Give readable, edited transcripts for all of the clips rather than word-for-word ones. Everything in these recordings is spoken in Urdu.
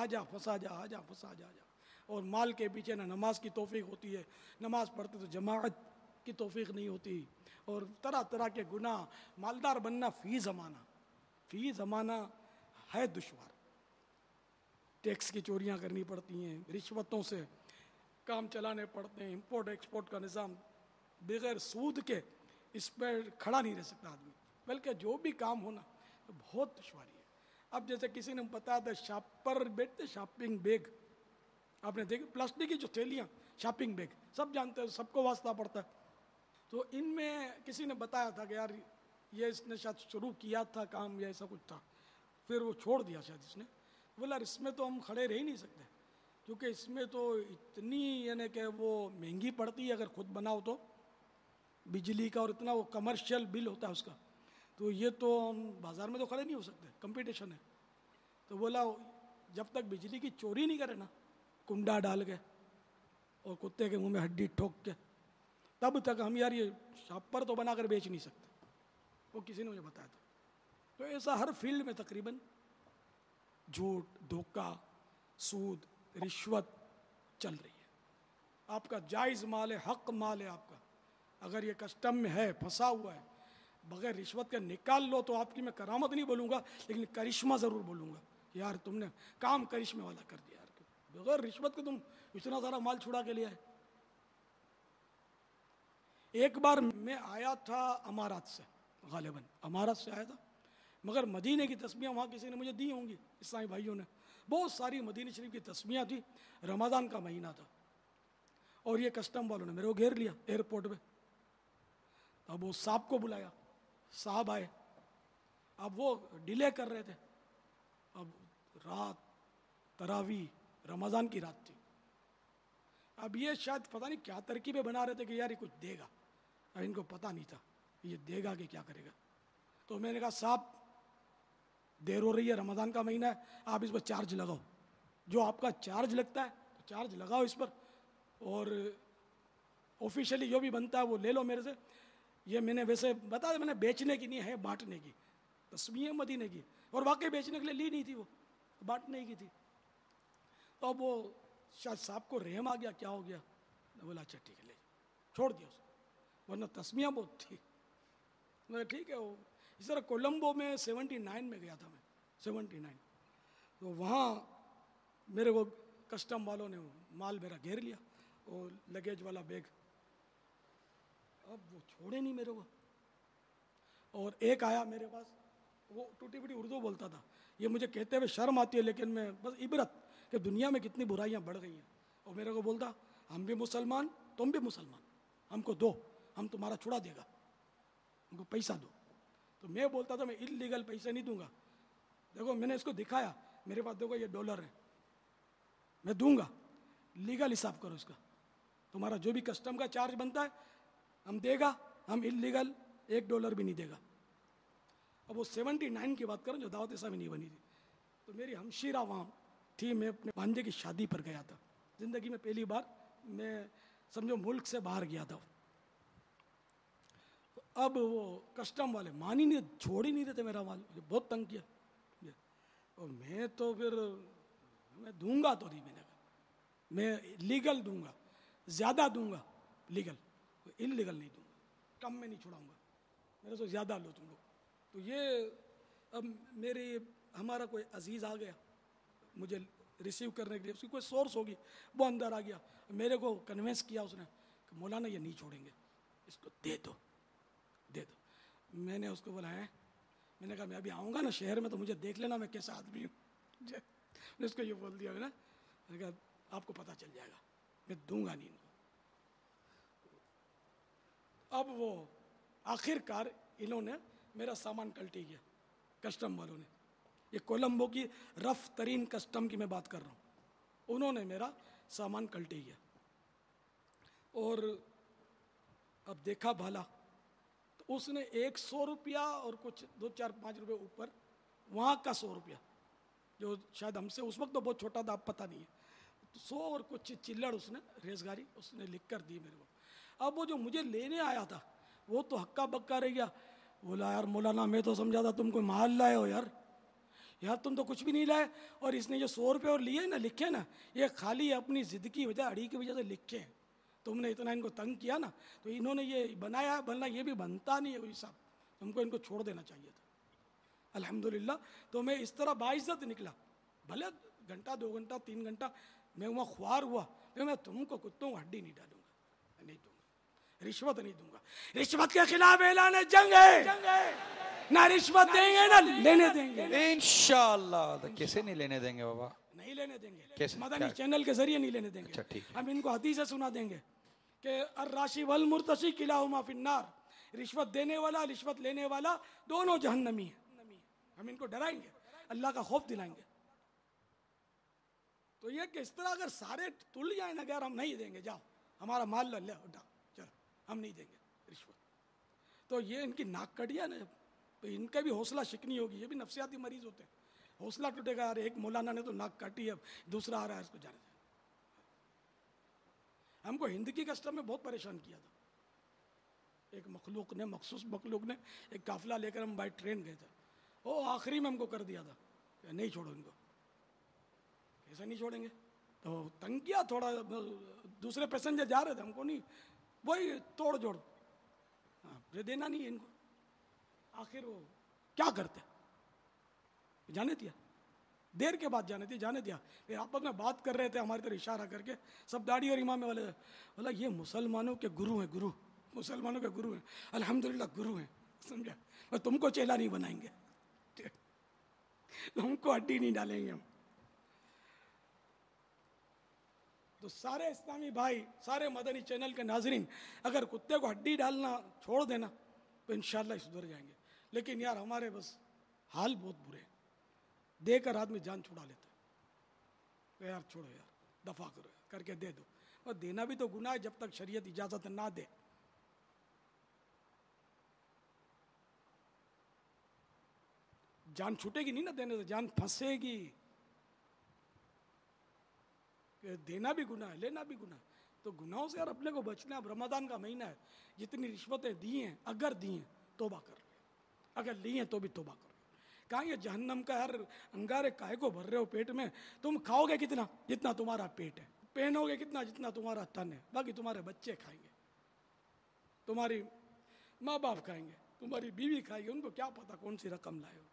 آجا پھنسا جا، آجا پھنسا جا جا، اور مال کے پیچھے نہ نماز کی توفیق ہوتی ہے، نماز پڑھتے تو جماعت کی توفیق نہیں ہوتی، اور طرح طرح کے گناہ. مالدار بننا فی زمانہ ہے دشوار. ٹیکس کی چوریاں کرنی پڑتی ہیں، رشوتوں سے کام چلانے پڑتے ہیں، امپورٹ ایکسپورٹ کا نظام بغیر سود کے اس پہ کھڑا نہیں رہ سکتا آدمی، بلکہ جو بھی کام ہونا تو بہت دشواری ہے. اب جیسے کسی نے بتایا تھا شاپر بیٹھتے، شاپنگ بیگ آپ نے دیکھی، پلاسٹک کی جو تھیلیاں، شاپنگ بیگ سب جانتے ہیں، سب کو واسطہ پڑتا ہے. تو ان میں کسی نے بتایا تھا کہ یار یہ اس نے شاید شروع کیا تھا کام یا ایسا کچھ تھا، پھر وہ چھوڑ دیا شاید اس نے. بولا اس میں تو ہم کھڑے رہ ہی نہیں سکتے، کیونکہ اس میں تو اتنی یعنی کہ وہ مہنگی پڑتی ہے اگر خود بناؤ تو، بجلی کا اور اتنا وہ کمرشل بل ہوتا ہے اس کا، تو یہ تو ہم بازار میں تو کھڑے نہیں ہو سکتے، کمپٹیشن ہے. تو بولا جب تک بجلی کی چوری نہیں کرے نا، کنڈا ڈال کے اور کتے کے منہ میں ہڈی ٹھوک کے، تب تک ہم یار یہ شاپر تو بنا کر بیچ نہیں سکتے. وہ کسی نے مجھے بتایا تھا. تو ایسا ہر فیلڈ میں تقریباً جھوٹ، دھوکہ، سود، رشوت چل رہی ہے. آپ کا جائز مال ہے، حق مال ہے آپ کا، اگر یہ کسٹم میں ہے، پھنسا ہوا ہے، بغیر رشوت کے نکال لو تو آپ کی میں کرامت نہیں بولوں گا، لیکن کرشمہ ضرور بولوں گا. یار تم نے کام کرشمے والا کر دیا یار، بغیر رشوت کے تم اتنا سارا مال چھڑا کے لیا ہے. ایک بار میں آیا تھا امارات سے، غالباً امارات سے آیا تھا، مگر مدینے کی تسبیحیں وہاں کسی نے مجھے دی ہوں گی، اسلامی بھائیوں نے بہت ساری مدینہ شریف کی تسبیحیں تھی. رمضان کا مہینہ تھا، اور یہ کسٹم والوں نے میرے کو گھیر لیا ایئرپورٹ پہ. اب وہ صاحب کو بلایا، صاحب آئے، اب وہ ڈیلے کر رہے تھے. اب رات تراویح رمضان کی رات تھی. اب یہ شاید پتہ نہیں کیا ترکیبیں بنا رہے تھے کہ یار یہ کچھ دے گا، اب ان کو پتہ نہیں تھا یہ دے گا کہ کیا کرے گا. تو میں نے کہا صاحب دیر ہو رہی ہے، رمضان کا مہینہ ہے، آپ اس پر چارج لگاؤ، جو آپ کا چارج لگتا ہے تو چارج لگاؤ اس پر، اور آفیشیلی جو بھی بنتا ہے وہ لے لو میرے سے. یہ میں نے ویسے بتا دیا، میں نے بیچنے کی نہیں ہے، بانٹنے کی تسبیحیں مدینے کی، اور واقعی بیچنے کے لیے لی نہیں تھی، وہ بانٹنے کی تھی. تو اب وہ شاید صاحب کو رحم آ گیا، کیا ہو گیا، میں بولا اچھا ٹھیک ہے لے چھوڑ دیا اس کو، ورنہ تسبیحیں بہت تھی. میں ٹھیک ہے. وہ اس طرح کولمبو میں 79 میں گیا تھا میں، 79. تو وہاں میرے کو کسٹم والوں نے مال میرا گھیر لیا، اور لگیج والا بیگ، اب وہ چھوڑے نہیں میرے کو. اور ایک آیا میرے پاس، وہ ٹوٹی پھوٹی اردو بولتا تھا. یہ مجھے کہتے ہوئے شرم آتی ہے، لیکن میں بس عبرت کہ دنیا میں کتنی برائیاں بڑھ گئی ہیں. اور میرے کو بولتا ہم بھی مسلمان، تم بھی مسلمان، ہم کو دو، ہم تمہارا چھڑا دے گا، ہم کو پیسہ دو. تو میں بولتا تھا میں انلیگل پیسے نہیں دوں گا. دیکھو میں نے اس کو دکھایا، میرے پاس دیکھو یہ ڈالر ہے، میں دوں گا، لیگل حساب کرو اس کا، تمہارا جو بھی کسٹم کا چارج بنتا ہے ہم دے گا، ہم انلیگل $1 بھی نہیں دے گا. اب وہ 79 کی بات کریں جو دعوت ایسا بھی نہیں بنی تھی. تو میری ہمشیرہ وہاں تھی، میں اپنے بھانجے کی شادی پر گیا تھا، زندگی میں پہلی بار میں سمجھو ملک سے باہر گیا تھا. اب وہ کسٹم والے مان ہی نہیں، چھوڑ ہی نہیں رہتے میرا مال، مجھے بہت تنگ کیا. اور میں تو پھر میں دوں گا تو نہیں، میں نے کہا میں لیگل دوں گا، زیادہ دوں گا لیگل، انلیگل نہیں دوں گا، کم میں نہیں چھوڑاؤں گا، میرے سے زیادہ لو تم لوگ. تو یہ اب ہمارا کوئی عزیز آ گیا مجھے ریسیو کرنے کے لیے، اس کی کوئی سورس ہوگی، وہ اندر آ گیا، میرے کو کنوینس کیا اس نے کہ مولانا یہ نہیں چھوڑیں گے، اس کو دے دو دے دو. میں نے اس کو بولا ہے، میں نے کہا میں ابھی آؤں گا نا شہر میں تو مجھے دیکھ لینا میں کیسا آدمی ہوں. میں اس کو یہ بول دیا نا، میں نے کہا آپ کو پتہ چل جائے گا، میں دوں گا نہیں ان کو. اب وہ آخر کار انہوں نے میرا سامان کلٹی کیا، کسٹم والوں نے. یہ کولمبو کی رف ترین کسٹم کی میں بات کر رہا ہوں. انہوں نے میرا سامان کلٹی کیا، اور اب دیکھا بھالا تو اس نے $100 اور کچھ 2-4-5 روپے اوپر وہاں کا $100 جو شاید ہم سے اس وقت تو بہت چھوٹا تھا، اب پتہ نہیں ہے، 100 اور کچھ چلڑ اس نے ریزگاری اس نے لکھ کر دی میرے کو. اب وہ جو مجھے لینے آیا تھا وہ تو ہکا بکا رہ گیا، بولا یار مولانا میں تو سمجھا تھا تم کوئی محل لائے ہو یار، یار تم تو کچھ بھی نہیں لائے، اور اس نے جو 100 روپے اور لیے نا، لکھے نا، یہ خالی اپنی ضد کی وجہ، اڑی کی وجہ سے لکھے ہیں۔ تم نے اتنا ان کو تنگ کیا نا، تو انہوں نے یہ بنایا، بننا یہ بھی بنتا نہیں ہے کوئی حساب، تم کو ان کو چھوڑ دینا چاہیے تھا۔ الحمدللہ تو میں اس طرح باعزت نکلا، بھلے گھنٹہ 2 گھنٹہ 3 گھنٹہ میں وہاں خوار ہوا، میں تم کو کتوں کو ہڈی نہیں ڈالوں گا، نہیں دوں گا، رشوت نہیں دوں گا۔ رشوت کے خلاف اعلان جنگ ہے، نہ رشوت دیں گے نہ لینے دیں گے انشاءاللہ۔ کیسے نہیں لینے دیں گے بابا؟ نہیں لینے دیں گے، کیسے؟ مدنی چینل کے ذریعے نہیں لینے دیں گے۔ اچھا ٹھیک ہے۔ ہم ان کو حدیث سنا دیں گے کہ الراشی والمرتشی کلاہما فی النار، رشوت دینے والا رشوت لینے والا دونوں جہنمی ہیں۔ ہم ان کو ڈرائیں گے، اللہ کا خوف دلائیں گے۔ تو یہ کہ اس طرح اگر سارے تل جائیں نا کہ یار ہم نہیں دیں گے، جاؤ ہمارا مال لے اٹھا، چلو ہم نہیں دیں گے رشوت، تو یہ ان کی ناک کٹ گیا نا، تو ان کا بھی حوصلہ شکنی ہوگی، یہ بھی نفسیاتی مریض ہوتے ہیں، حوصلہ ٹوٹے گا، یار ایک مولانا نے تو ناک کاٹی ہے، اب دوسرا آ رہا ہے اس کو جانے دیں۔ ہم کو ہند کی کسٹم میں بہت پریشان کیا تھا، ایک مخلوق نے، مخصوص مخلوق نے ایک قافلہ لے کر ہم بائی ٹرین گئے تھے، وہ آخری میں ہم کو کر دیا تھا کہ نہیں چھوڑو ان کو۔ کیسے نہیں چھوڑیں گے؟ تو تنگ کیا تھوڑا، دوسرے پیسنجر جا رہے تھے، ہم کو نہیں، وہی توڑ جوڑ، دینا نہیں ہے ان کو۔ آخر وہ کیا کرتے، جانے دیا، دیر کے بعد جانے دیا۔ پھر آپس میں بات کر رہے تھے، ہماری طرف اشارہ کر کے، سب داڑھی اور امامے والے، بولا یہ مسلمانوں کے گرو ہیں، گرو، مسلمانوں کے گرو ہیں، الحمدللہ گرو ہیں، سمجھا، اور تم کو چیلا نہیں بنائیں گے، تم کو ہڈی نہیں ڈالیں گے ہم۔ تو سارے اسلامی بھائی، سارے مدنی چینل کے ناظرین، اگر کتے کو ہڈی ڈالنا چھوڑ دینا تو انشاءاللہ سدھر جائیں گے۔ لیکن یار ہمارے بس حال بہت برے ہیں، دے کر آدمی جان چھڑا لیتا ہے، یار چھوڑو یار، دفع کرو یار، کر کے دے دو، اور دینا بھی تو گناہ ہے جب تک شریعت اجازت نہ دے۔ جان چھوٹے گی نہیں نا دینے سے، جان پھنسے گی، کہ دینا بھی گناہ ہے، لینا بھی گناہ ہے۔ تو گناہوں سے یار اپنے کو بچنا ہے۔ اب رمضان کا مہینہ ہے، جتنی رشوتیں دی ہیں، اگر دی ہیں توبہ کر لو، اگر لی ہیں تو بھی توبہ کرو۔ کہاں یہ جہنم کا ہر انگارے کائے کو بھر رہے ہو پیٹ میں، تم کھاؤ گے کتنا جتنا تمہارا پیٹ ہے، پہنو گے کتنا جتنا تمہارا تن ہے، باقی تمہارے بچے کھائیں گے، تمہاری ماں باپ کھائیں گے، تمہاری بیوی کھائے گی، ان کو کیا پتا کون سی رقم لائے ہو۔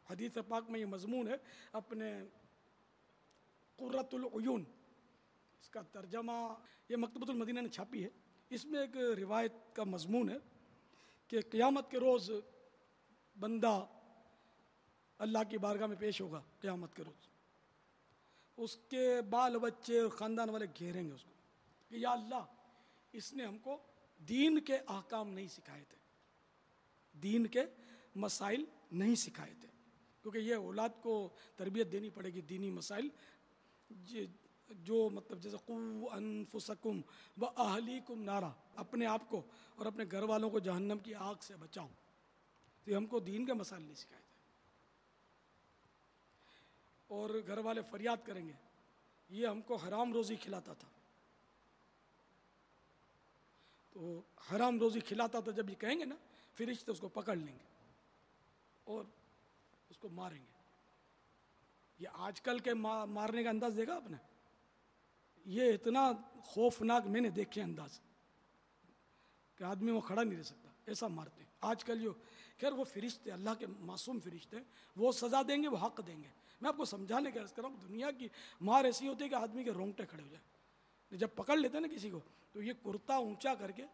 حدیث پاک میں یہ مضمون ہے، اپنے قرۃ العیون، اس کا ترجمہ یہ مکتبۃ المدینہ نے چھاپی ہے، اس میں ایک روایت کا مضمون ہے کہ قیامت کے روز بندہ اللہ کی بارگاہ میں پیش ہوگا، قیامت کے روز اس کے بال بچے اور خاندان والے گھیریں گے اس کو کہ یا اللہ، اس نے ہم کو دین کے احکام نہیں سکھائے تھے، دین کے مسائل نہیں سکھائے تھے، کیونکہ یہ اولاد کو تربیت دینی پڑے گی دینی مسائل، جو مطلب جیسے قو انفسکم و اہلیکم نارا، اپنے آپ کو اور اپنے گھر والوں کو جہنم کی آگ سے بچاؤ، تو یہ ہم کو دین کے مسائل نہیں سکھائے تھے۔ اور گھر والے فریاد کریں گے، یہ ہم کو حرام روزی کھلاتا تھا، تو حرام روزی کھلاتا تھا جب یہ کہیں گے نا، فرشتے اس کو پکڑ لیں گے اور اس کو ماریں گے۔ یہ آج کل کے مارنے کا انداز دیکھا آپ نے، یہ اتنا خوفناک میں نے دیکھے انداز کہ آدمی وہ کھڑا نہیں رہ سکتا، ایسا مارتے ہیں آج کل۔ جو خیر وہ فرشتے اللہ کے معصوم فرشتے ہیں، وہ سزا دیں گے، وہ حق دیں گے۔ میں آپ کو سمجھانے کا عرض کر رہا ہوں، دنیا کی مار ایسی ہوتی ہے کہ آدمی کے رونگٹے کھڑے ہو جائیں۔ جب پکڑ لیتے ہیں نا کسی کو، تو یہ کرتا اونچا کر کے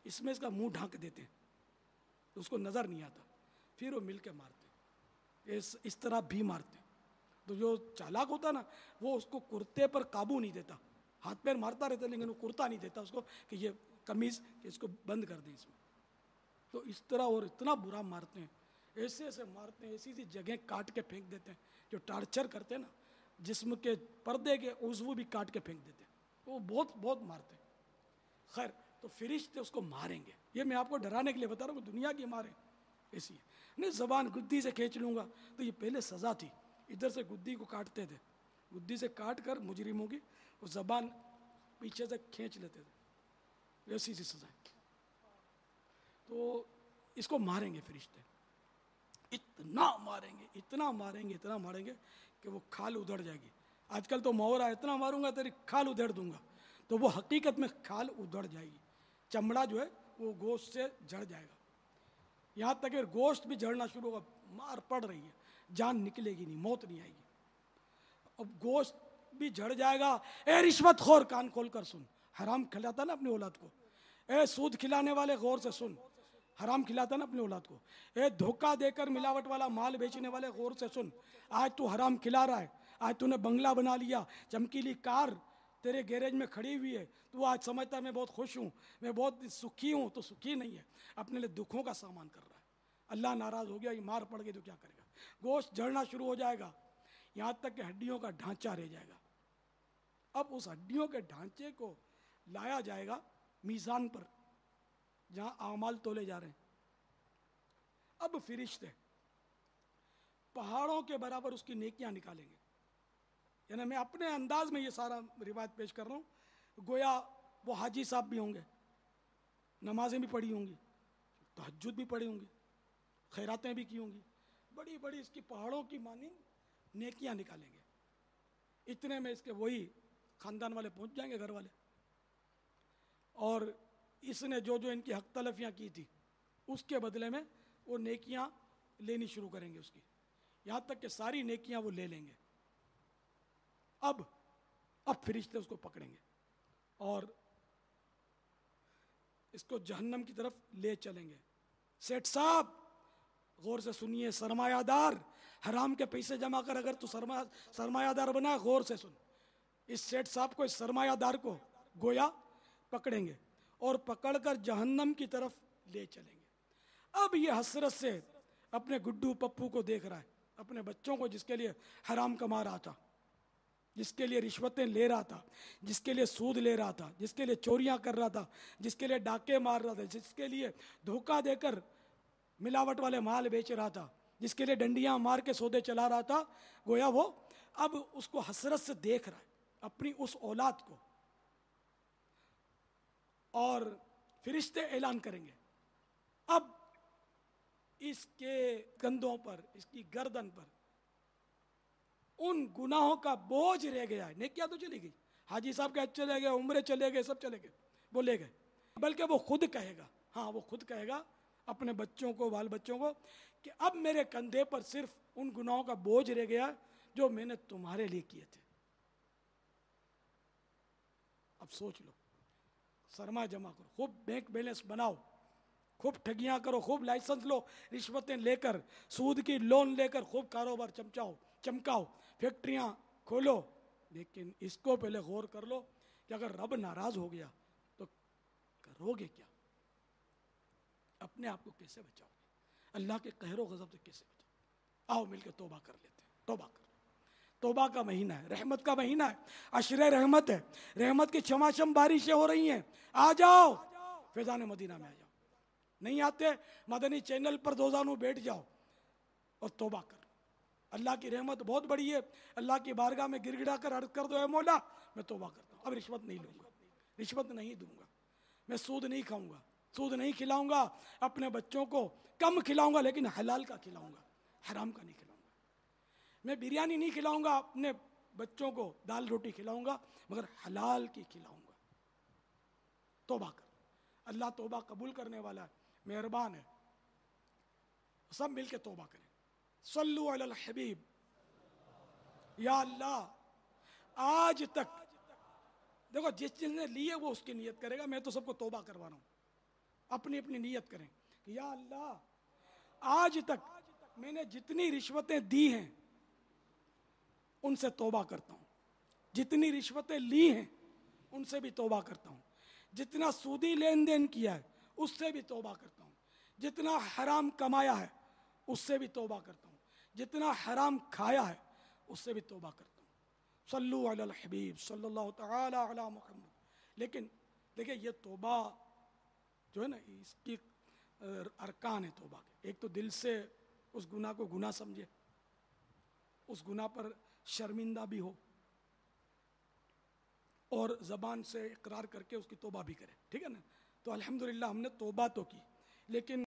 اس میں اس کا منہ ڈھانک دیتے ہیں تو اس کو نظر نہیں آتا، پھر وہ مل کے مارتے ہیں، اس طرح بھی مارتے ہیں۔ تو جو چالاک ہوتا ہے نا، وہ اس کو کرتے پر قابو نہیں دیتا، ہاتھ پیر مارتا رہتا لیکن وہ کرتا نہیں دیتا اس کو کہ یہ قمیض کہ اس کو بند کر دیں اس میں۔ تو اس طرح اور اتنا برا مارتے ہیں، ایسے ایسے مارتے ہیں، ایسی ایسی جگہیں کاٹ کے پھینک دیتے ہیں، جو ٹارچر کرتے ہیں نا، جسم کے پردے کے عضو بھی کاٹ کے پھینک دیتے ہیں، وہ بہت بہت مارتے ہیں۔ خیر تو فرشتے اس کو ماریں گے، یہ میں آپ کو ڈرانے کے لیے بتا رہا ہوں کہ دنیا کی ماریں ایسی ہے نہیں، زبان گدی سے کھینچ لوں گا، تو یہ پہلے سزا تھی، ادھر سے گدی کو کاٹتے تھے، گدی سے کاٹ کر مجرموں کی وہ زبان پیچھے سے کھینچ لیتے تھے، ایسی سی سزا ہے۔ تو اس کو ماریں گے فرشتے، اتنا ماریں گے اتنا ماریں گے اتنا ماریں گے کہ وہ کھال ادھڑ جائے گی. آج کل تو محاورہ اتنا ماروں گا تیری کھال ادھیڑ دوں گا، تو وہ حقیقت میں کھال ادھڑ جائے گی، چمڑا جو ہے وہ گوشت سے جڑ جائے گا. یہاں تک کہ گوشت بھی جھڑنا شروع ہوگا، مار پڑ رہی ہے، جان نکلے گی نہیں، موت نہیں آئے گی. اب گوشت بھی جھڑ جائے گا. اے رشوت خور کان کھول کر سن، حرام کھلاتا نا اپنی اولاد کو. اے سود کھلانے والے غور سے سن، حرام کھلاتا نا اپنی اولاد کو. اے دھوکہ دے کر ملاوٹ والا مال بیچنے والے غور سے سن، آج تو حرام کھلا رہا ہے. آج تو نے بنگلہ بنا لیا، چمکیلی کار تیرے گیریج میں کھڑی ہوئی ہے، تو آج سمجھتا ہے میں بہت خوش ہوں، میں بہت سکھی ہوں. تو سکھی نہیں ہے، اپنے لیے دکھوں کا سامان کر رہا ہے. اللہ ناراض ہو گیا، یہ مار پڑ گئی تو کیا کرے گا. گوشت جھڑنا شروع ہو جائے گا، یہاں تک کہ ہڈیوں کا ڈھانچہ رہ جائے گا. اب اس ہڈیوں کے ڈھانچے کو لایا جائے گا میزان پر، جہاں اعمال تولے جا رہے ہیں. اب فرشتے پہاڑوں کے برابر اس کی نیکیاں نکالیں گے. یعنی میں اپنے انداز میں یہ سارا روایت پیش کر رہا ہوں. گویا وہ حاجی صاحب بھی ہوں گے، نمازیں بھی پڑھی ہوں گی، تہجد بھی پڑھی ہوں گی، خیراتیں بھی کی ہوں گی، بڑی بڑی اس کی پہاڑوں کی مانند نیکیاں نکالیں گے. اتنے میں اس کے وہی خاندان والے پہنچ جائیں گے، گھر والے، اور اس نے جو جو ان کی حق تلفیاں کی تھی اس کے بدلے میں وہ نیکیاں لینی شروع کریں گے اس کی، یہاں تک کہ ساری نیکیاں وہ لے لیں گے. اب فرشتے اس کو پکڑیں گے اور اس کو جہنم کی طرف لے چلیں گے. سیٹھ صاحب غور سے سنیے، سرمایہ دار، حرام کے پیسے جمع کر اگر تو سرمایہ دار بنا، غور سے سن. اس سیٹھ صاحب کو، اس سرمایہ دار کو گویا پکڑیں گے اور پکڑ کر جہنم کی طرف لے چلیں گے. اب یہ حسرت سے اپنے گڈو پپو کو دیکھ رہا ہے، اپنے بچوں کو، جس کے لیے حرام کما رہا تھا، جس کے لیے رشوتیں لے رہا تھا، جس کے لیے سود لے رہا تھا، جس کے لیے چوریاں کر رہا تھا، جس کے لیے ڈاکے مار رہا تھا، جس کے لیے دھوکہ دے کر ملاوٹ والے مال بیچ رہا تھا، جس کے لیے ڈنڈیاں مار کے سودے چلا رہا تھا. گویا وہ اب اس کو حسرت سے دیکھ رہا ہے، اپنی اس اولاد کو. اور فرشتے اعلان کریں گے، اب اس کے کندھوں پر، اس کی گردن پر ان گناہوں کا بوجھ رہ گیا ہے. نیکیاں تو چلی گئی، حاجی صاحب کے حج چلے گئے، عمرے چلے گئے، سب چلے گئے، وہ لے گئے. بلکہ وہ خود کہے گا، ہاں وہ خود کہے گا اپنے بچوں کو، بال بچوں کو، کہ اب میرے کندھے پر صرف ان گناہوں کا بوجھ رہ گیا جو میں نے تمہارے لیے کیے تھے. اب سوچ لو، سرمایہ جمع کرو، خوب بینک بیلنس بناؤ، خوب ٹھگیاں کرو، خوب لائسنس لو، رشوتیں لے کر، سود کی لون لے کر خوب کاروبار چمکاؤ، فیکٹریاں کھولو. لیکن اس کو پہلے غور کر لو کہ اگر رب ناراض ہو گیا تو کرو گے کیا؟ اپنے آپ کو کیسے بچاؤ گے؟ اللہ کے قہر و غضب سے کیسے بچاؤ؟ آؤ مل کے توبہ کر لیتے ہیں. توبہ کر، توبہ کا مہینہ ہے، رحمت کا مہینہ ہے، عشر رحمت ہے، رحمت کی چھماچم بارشیں ہو رہی ہیں. آ جاؤ فیضان مدینہ میں، آ جاؤ. نہیں آتے مدنی چینل پر دوزانو بیٹھ جاؤ اور توبہ کر. اللہ کی رحمت بہت بڑی ہے. اللہ کی بارگاہ میں گر گڑا کر عرض کر دو، اے مولا میں توبہ کرتا ہوں، اب رشوت نہیں لوں گا، رشوت نہیں دوں گا، میں سود نہیں کھاؤں گا، سود نہیں کھلاؤں گا، اپنے بچوں کو کم کھلاؤں گا لیکن حلال کا کھلاؤں گا، حرام کا نہیں کھلاؤں گا. میں بریانی نہیں کھلاؤں گا، اپنے بچوں کو دال روٹی کھلاؤں گا مگر حلال کی کھلاؤں گا. توبہ کر، اللہ توبہ قبول کرنے والا ہے، مہربان ہے. سب مل کے توبہ کریں. صلو علی الحبیب. یا اللہ آج تک دیکھو جس چیز نے لی ہے وہ اس کی نیت کرے گا، میں تو سب کو توبہ کروا رہا ہوں. اپنی اپنی نیت کریں کہ یا اللہ آج تک میں نے جتنی رشوتیں دی ہیں ان سے توبہ کرتا ہوں، جتنی رشوتیں لی ہیں ان سے بھی توبہ کرتا ہوں، جتنا سودی لین دین کیا ہے اس سے بھی توبہ کرتا ہوں، جتنا حرام کمایا ہے اس سے بھی توبہ کرتا ہوں، جتنا حرام کھایا ہے اس سے بھی توبہ کرتا ہوں. صلو علی الحبیب صلی اللہ تعالی علی محمد. لیکن دیکھیں یہ توبہ جو ہے نا، اس کی ارکان ہے توبہ کے. ایک تو دل سے اس گناہ کو گناہ سمجھے، اس گناہ پر شرمندہ بھی ہو، اور زبان سے اقرار کر کے اس کی توبہ بھی کرے. ٹھیک ہے نا؟ تو الحمدللہ ہم نے توبہ تو کی، لیکن